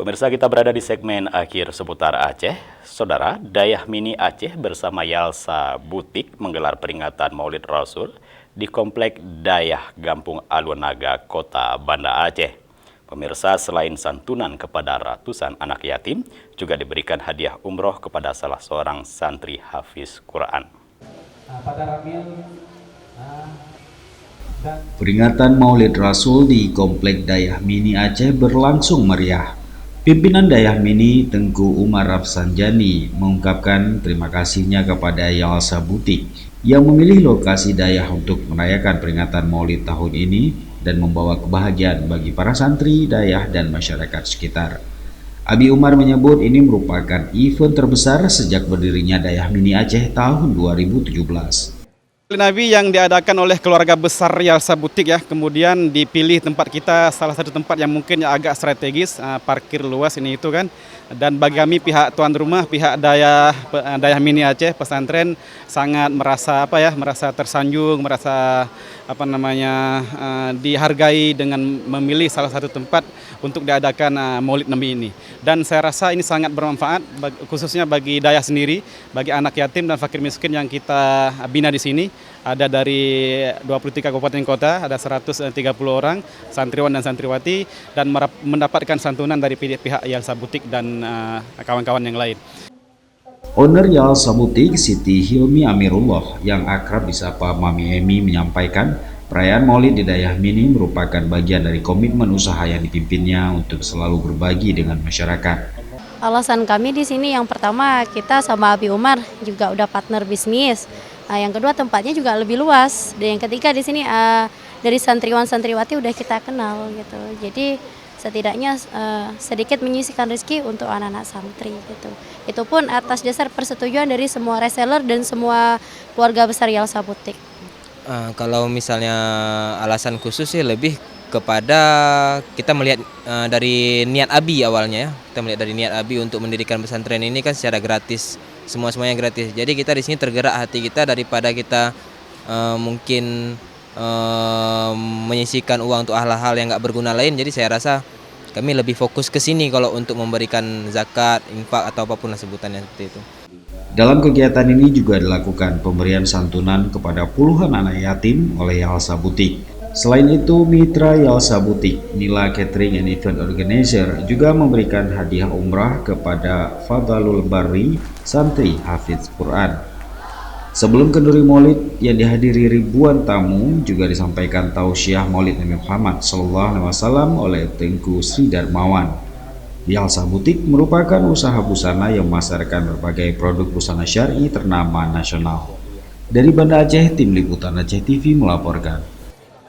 Pemirsa, kita berada di segmen akhir seputar Aceh. Saudara, Dayah Mini Aceh bersama Yalsa Butik menggelar peringatan Maulid Rasul di Komplek Dayah Gampung Alunaga, Kota Banda Aceh. Pemirsa, selain santunan kepada ratusan anak yatim, juga diberikan hadiah umroh kepada salah seorang santri hafiz Quran. Peringatan Maulid Rasul di Komplek Dayah Mini Aceh berlangsung meriah. Pimpinan Dayah Mini Tengku Umar Rafsanjani mengungkapkan terima kasihnya kepada Yalsa Butik yang memilih lokasi Dayah untuk merayakan peringatan Maulid tahun ini dan membawa kebahagiaan bagi para santri, Dayah, dan masyarakat sekitar. Abi Umar menyebut ini merupakan event terbesar sejak berdirinya Dayah Mini Aceh tahun 2017. Nabi yang diadakan oleh keluarga besar Yalsa Butik ya, kemudian dipilih tempat kita salah satu tempat yang mungkin agak strategis, parkir luas ini itu kan, dan bagi kami pihak tuan rumah, pihak Dayah Mini Aceh pesantren sangat merasa merasa tersanjung, merasa dihargai dengan memilih salah satu tempat untuk diadakan Maulid Nabi ini. Dan saya rasa ini sangat bermanfaat khususnya bagi Dayah sendiri, bagi anak yatim dan fakir miskin yang kita bina di sini. Ada dari 23 kabupaten kota, ada 130 orang santriwan dan santriwati, dan mendapatkan santunan dari pihak Yalsa Butik dan kawan-kawan yang lain. Owner Yalsa Butik, Siti Hilmi Amirullah, yang akrab disapa Mami Emi, menyampaikan perayaan Maulid di Dayah Mini merupakan bagian dari komitmen usaha yang dipimpinnya untuk selalu berbagi dengan masyarakat. Alasan kami di sini yang pertama, kita sama Abi Umar juga udah partner bisnis. Yang kedua, tempatnya juga lebih luas. Dan yang ketiga, di sini dari santriwan santriwati udah kita kenal gitu. Jadi setidaknya sedikit menyisihkan rezeki untuk anak-anak santri gitu. Itu pun atas dasar persetujuan dari semua reseller dan semua keluarga besar Yalsa Butik. Kalau misalnya alasan khusus sih lebih kepada kita melihat dari niat Abi awalnya ya. Kita melihat dari niat Abi untuk mendirikan pesantren ini kan secara gratis, semuanya gratis. Jadi kita di sini tergerak hati kita daripada kita mungkin menyisihkan uang untuk hal-hal yang nggak berguna lain. Jadi saya rasa kami lebih fokus ke sini kalau untuk memberikan zakat, infak atau apapun lah sebutannya seperti itu. Dalam kegiatan ini juga dilakukan pemberian santunan kepada puluhan anak yatim oleh Yalsa Butik. Selain itu, mitra Yalsa Butik, Nila Catering and Event Organizer, juga memberikan hadiah umrah kepada Fadalul Bari, santri hafiz Quran. Sebelum kenduri Maulid yang dihadiri ribuan tamu, juga disampaikan tausiah Maulid Nabi Muhammad SAW oleh Tengku Sri Darmawan. Yalsa Butik merupakan usaha busana yang memasarkan berbagai produk busana syar'i ternama nasional. Dari Banda Aceh, Tim Liputan Aceh TV melaporkan.